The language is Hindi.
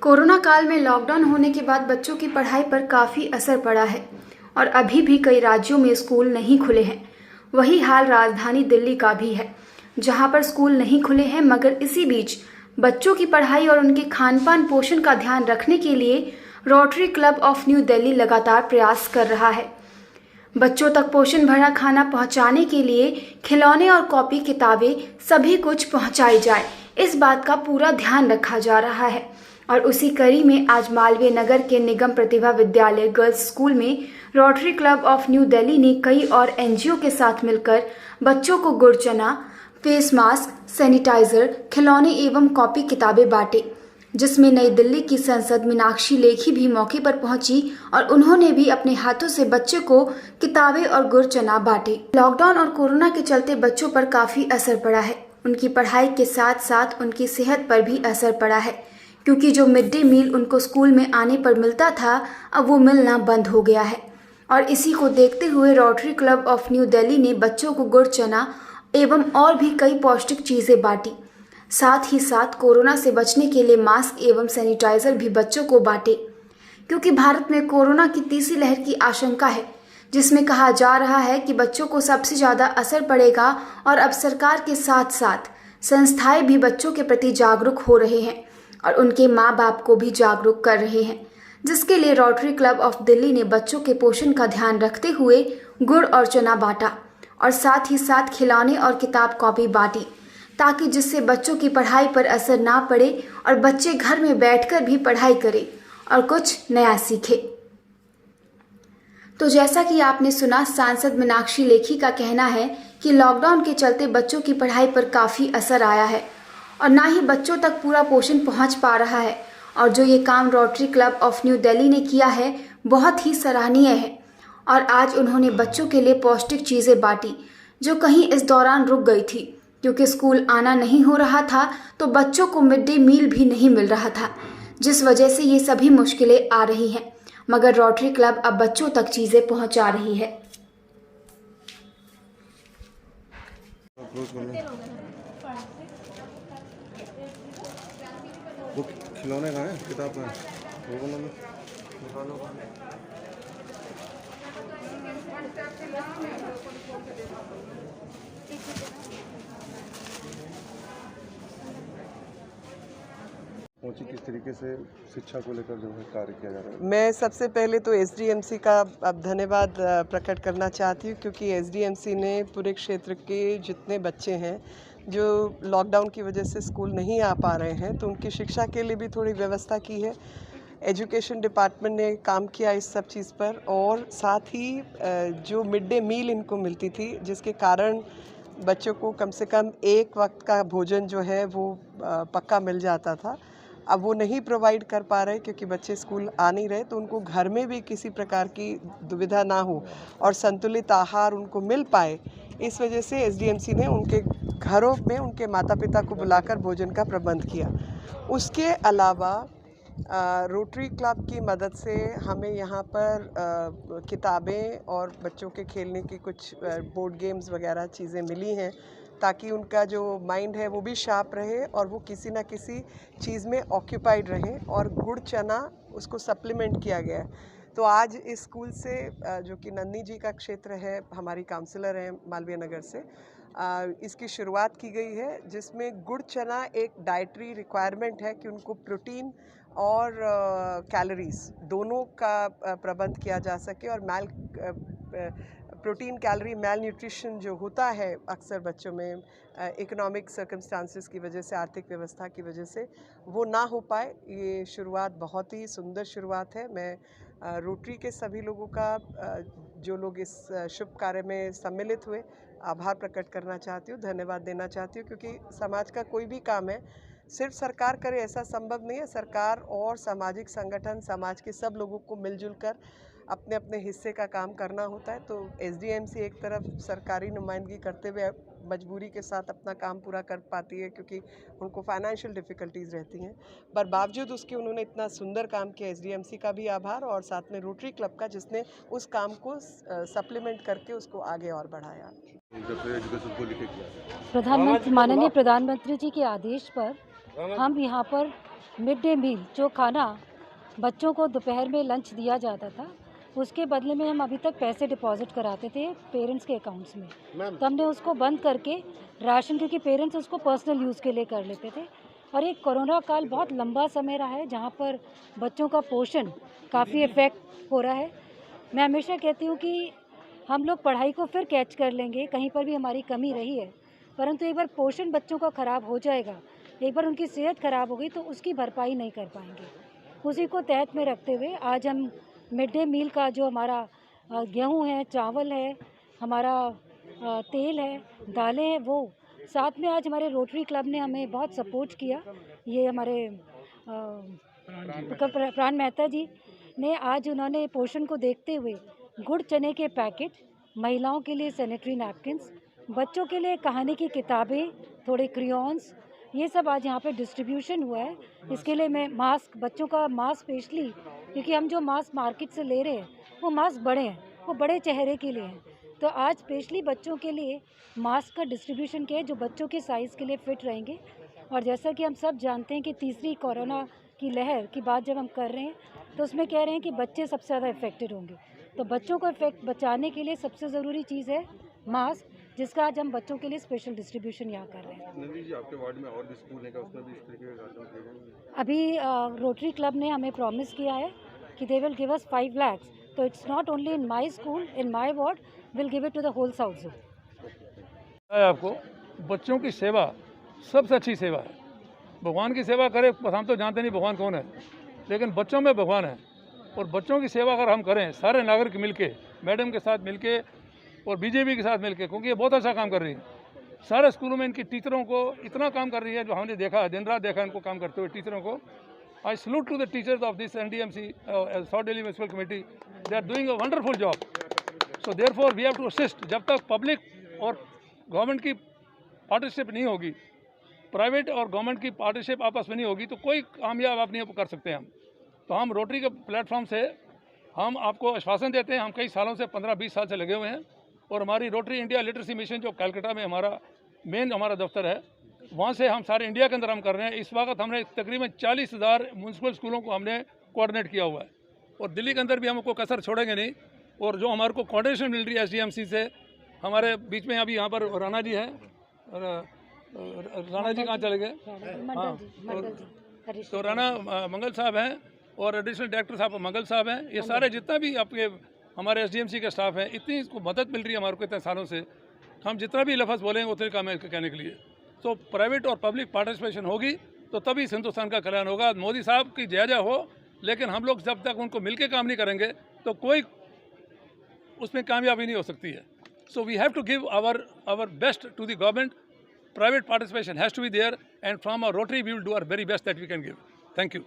कोरोना काल में लॉकडाउन होने के बाद बच्चों की पढ़ाई पर काफ़ी असर पड़ा है और अभी भी कई राज्यों में स्कूल नहीं खुले हैं। वही हाल राजधानी दिल्ली का भी है, जहां पर स्कूल नहीं खुले हैं, मगर इसी बीच बच्चों की पढ़ाई और उनके खान पान पोषण का ध्यान रखने के लिए rotary club of new Delhi लगातार प्रयास कर रहा है। बच्चों तक पोषण भरा खाना पहुंचाने के लिए खिलौने और कॉपी किताबें सभी कुछ पहुंचाई जाए, इस बात का पूरा ध्यान रखा जा रहा है। और उसी कड़ी में आज मालवीय नगर के निगम प्रतिभा विद्यालय गर्ल्स स्कूल में rotary club of new Delhi ने कई और एनजीओ के साथ मिलकर बच्चों को गुड़ चना, फेस मास्क, सैनिटाइजर, खिलौने एवं कॉपी किताबें बांटे, जिसमें नई दिल्ली की सांसद मीनाक्षी लेखी भी मौके पर पहुंची और उन्होंने भी अपने हाथों से बच्चों को किताबें और गुड़ चना बांटे। लॉकडाउन और कोरोना के चलते बच्चों पर काफी असर पड़ा है। उनकी पढ़ाई के साथ साथ उनकी सेहत पर भी असर पड़ा है, क्योंकि जो मिड डे मील उनको स्कूल में आने पर मिलता था, अब वो मिलना बंद हो गया है। और इसी को देखते हुए rotary club of new Delhi ने बच्चों को गुड़ चना एवं और भी कई पौष्टिक चीज़ें बांटी। साथ ही साथ कोरोना से बचने के लिए मास्क एवं सैनिटाइजर भी बच्चों को बांटे, क्योंकि भारत में कोरोना की तीसरी लहर की आशंका है, जिसमें कहा जा रहा है कि बच्चों को सबसे ज़्यादा असर पड़ेगा। और अब सरकार के साथ साथ संस्थाएं भी बच्चों के प्रति जागरूक हो रहे हैं और उनके माँ बाप को भी जागरूक कर रहे हैं, जिसके लिए रोटरी क्लब ऑफ दिल्ली ने बच्चों के पोषण का ध्यान रखते हुए गुड़ और चना बांटा और साथ ही साथ खिलौने और किताब कॉपी बांटी, ताकि जिससे बच्चों की पढ़ाई पर असर ना पड़े और बच्चे घर में बैठकर भी पढ़ाई करें और कुछ नया सीखें। तो जैसा कि आपने सुना, सांसद मीनाक्षी लेखी का कहना है कि लॉकडाउन के चलते बच्चों की पढ़ाई पर काफ़ी असर आया है और ना ही बच्चों तक पूरा पोषण पहुंच पा रहा है। और जो ये काम rotary club of new Delhi ने किया है, बहुत ही सराहनीय है। और आज उन्होंने बच्चों के लिए पौष्टिक चीज़ें बांटी, जो कहीं इस दौरान रुक गई थी, क्योंकि स्कूल आना नहीं हो रहा था, तो बच्चों को मिड डे मील भी नहीं मिल रहा था, जिस वजह से ये सभी मुश्किलें आ रही हैं। मगर रोटरी क्लब अब बच्चों तक चीज़ें पहुंचा रही है। वो खिलौने कहाँ हैं, किताब कहाँ है, वो बोलो पहुंची, किस तरीके से शिक्षा को लेकर जो है कार्य किया जा रहा है। मैं सबसे पहले तो एसडीएमसी का अब धन्यवाद प्रकट करना चाहती हूँ, क्योंकि एसडीएमसी ने पूरे क्षेत्र के जितने बच्चे हैं जो लॉकडाउन की वजह से स्कूल नहीं आ पा रहे हैं, तो उनकी शिक्षा के लिए भी थोड़ी व्यवस्था की है। एजुकेशन डिपार्टमेंट ने काम किया इस सब चीज़ पर, और साथ ही जो मिड डे मील इनको मिलती थी, जिसके कारण बच्चों को कम से कम एक वक्त का भोजन जो है वो पक्का मिल जाता था, अब वो नहीं प्रोवाइड कर पा रहे क्योंकि बच्चे स्कूल आ नहीं रहे, तो उनको घर में भी किसी प्रकार की दुविधा ना हो और संतुलित आहार उनको मिल पाए। इस वजह से एसडीएमसी ने उनके घरों में उनके माता पिता को बुलाकर भोजन का प्रबंध किया। उसके अलावा रोटरी क्लब की मदद से हमें यहाँ पर किताबें और बच्चों के खेलने की कुछ बोर्ड गेम्स वगैरह चीज़ें मिली हैं, ताकि उनका जो माइंड है वो भी शार्प रहे और वो किसी ना किसी चीज़ में ऑक्यूपाइड रहे। और गुड़ चना उसको सप्लीमेंट किया गया है। तो आज इस स्कूल से जो कि नंदी जी का क्षेत्र है, हमारी काउंसलर हैं मालवीय नगर से, इसकी शुरुआत की गई है, जिसमें गुड़ चना एक डाइटरी रिक्वायरमेंट है कि उनको प्रोटीन और कैलोरीज दोनों का प्रबंध किया जा सके। और प्रोटीन कैलोरी मैल न्यूट्रिशन जो होता है अक्सर बच्चों में इकोनॉमिक सर्कमस्टांसिस की वजह से, आर्थिक व्यवस्था की वजह से वो ना हो पाए। ये शुरुआत बहुत ही सुंदर शुरुआत है। मैं रोटरी के सभी लोगों का, जो लोग इस शुभ कार्य में सम्मिलित हुए, आभार प्रकट करना चाहती हूँ, धन्यवाद देना चाहती हूँ, क्योंकि समाज का कोई भी काम है सिर्फ सरकार करे ऐसा संभव नहीं है। सरकार और सामाजिक संगठन, समाज के सब लोगों को मिलजुल कर अपने अपने हिस्से का काम करना होता है। तो एसडीएमसी एक तरफ सरकारी नुमाइंदगी करते हुए मजबूरी के साथ अपना काम पूरा कर पाती है, क्योंकि उनको फाइनेंशियल डिफ़िकल्टीज़ रहती हैं, पर बावजूद उसके उन्होंने इतना सुंदर काम किया। एसडीएमसी का भी आभार, और साथ में रोटरी क्लब का, जिसने उस काम को सप्लीमेंट करके उसको आगे और बढ़ाया। माननीय प्रधानमंत्री जी के आदेश पर हम यहाँ पर मिड डे मील जो खाना बच्चों को दोपहर में लंच दिया जाता था, उसके बदले में हम अभी तक पैसे डिपॉजिट कराते थे पेरेंट्स के अकाउंट्स में। तो हमने उसको बंद करके राशन, क्योंकि पेरेंट्स उसको पर्सनल यूज़ के लिए कर लेते थे, और एक कोरोना काल बहुत लंबा समय रहा है जहाँ पर बच्चों का पोषण काफ़ी इफ़ेक्ट हो रहा है। मैं हमेशा कहती हूँ कि हम लोग पढ़ाई को फिर कैच कर लेंगे, कहीं पर भी हमारी कमी रही है, परंतु एक बार पोषण बच्चों का ख़राब हो जाएगा, एक बार उनकी सेहत ख़राब हो गई तो उसकी भरपाई नहीं कर पाएंगे। उसी को तहत में रखते हुए आज हम मिड डे मील का जो हमारा गेहूँ है, चावल है, हमारा तेल है, दालें हैं, वो साथ में आज हमारे रोटरी क्लब ने हमें बहुत सपोर्ट किया। ये हमारे प्राण मेहता जी ने आज उन्होंने पोषण को देखते हुए गुड़ चने के पैकेट, महिलाओं के लिए सैनिटरी नैपकिन्स, बच्चों के लिए कहानी की किताबें, थोड़े क्रेयॉन्स, ये सब आज यहाँ पे डिस्ट्रीब्यूशन हुआ है। इसके लिए मैं मास्क, बच्चों का मास्क स्पेशली, क्योंकि हम जो मास्क मार्केट से ले रहे हैं वो मास्क बड़े हैं, वो बड़े चेहरे के लिए हैं, तो आज स्पेशली बच्चों के लिए मास्क का डिस्ट्रीब्यूशन किया है जो बच्चों के साइज़ के लिए फ़िट रहेंगे। और जैसा कि हम सब जानते हैं कि तीसरी कोरोना की लहर की बात जब हम कर रहे हैं तो उसमें कह रहे हैं कि बच्चे सबसे ज़्यादा इफ़ेक्टेड होंगे, तो बच्चों को इफ़ेक्ट बचाने के लिए सबसे ज़रूरी चीज़ है मास्क, जिसका आज हम बच्चों के लिए स्पेशल डिस्ट्रीब्यूशन यहाँ कर रहे हैं। नंदी जी, आपके वार्ड में और भी स्कूल है क्या, उसमें भी इस तरीके के कार्यक्रम किए जाएंगे? अभी रोटरी क्लब ने हमें प्रॉमिस किया है कि they will give us 5 lakhs, तो it's not only in my school, in my ward, will give it to the whole south zone. आपको बच्चों की सेवा सबसे अच्छी सेवा है। भगवान की सेवा करे, बस हम तो जानते नहीं भगवान कौन है, लेकिन बच्चों में भगवान है। और बच्चों की सेवा अगर हम करें सारे नागरिक मिलके, मैडम के साथ मिलके और बीजेपी के साथ मिलके, क्योंकि ये बहुत अच्छा काम कर रही है। सारे स्कूलों में इनकी टीचरों को इतना काम कर रही है, जो हमने देखा, दिन रात देखा इनको काम करते हुए टीचरों को। I salute to the teachers of this NDMC, south Delhi municipal committee, they are doing a wonderful job. So therefore we have to assist. जब तक पब्लिक और गवर्नमेंट की पार्टनरशिप नहीं होगी, प्राइवेट और गवर्नमेंट की पार्टनरशिप आपस में नहीं होगी, तो कोई कामयाब आप नहीं कर सकते हम। तो हम रोटरी के प्लेटफॉर्म से हम आपको आश्वासन देते हैं, हम कई सालों से 15-20 साल से लगे हुए हैं, और हमारी रोटरी इंडिया लिटरेसी मिशन जो कलकत्ता में हमारा दफ्तर है, वहाँ से हम सारे इंडिया के अंदर हम कर रहे हैं। इस वक्त हमने तकरीबन 40,000 म्यूनसिपल स्कूलों को हमने कोऑर्डिनेट किया हुआ है, और दिल्ली के अंदर भी हम को कसर छोड़ेंगे नहीं। और जो हमारे को कोऑर्डिनेशन मिल रही है SDMC से, हमारे बीच में अभी यहाँ पर राणा जी हैं, राणा जी कहाँ चले गए? हाँ, तो राणा मंगल साहब हैं और एडिशनल डायरेक्टर साहब मंगल साहब हैं। ये सारे जितना भी आपके हमारे SDMC के स्टाफ हैं, इतनी इसको मदद मिल रही है हमारे को इतने सालों से, हम जितना भी लफ्ज़ बोलेंगे उतने काम है कहने के लिए। तो प्राइवेट और पब्लिक पार्टिसिपेशन होगी तो तभी इस हिंदुस्तान का कल्याण होगा। मोदी साहब की जय जय हो, लेकिन हम लोग जब तक उनको मिलके काम नहीं करेंगे तो कोई उसमें कामयाबी नहीं हो सकती है। So we have to give our best to the government. Private participation has to be there, and from our Rotary we will do our very best that we can give. Thank you.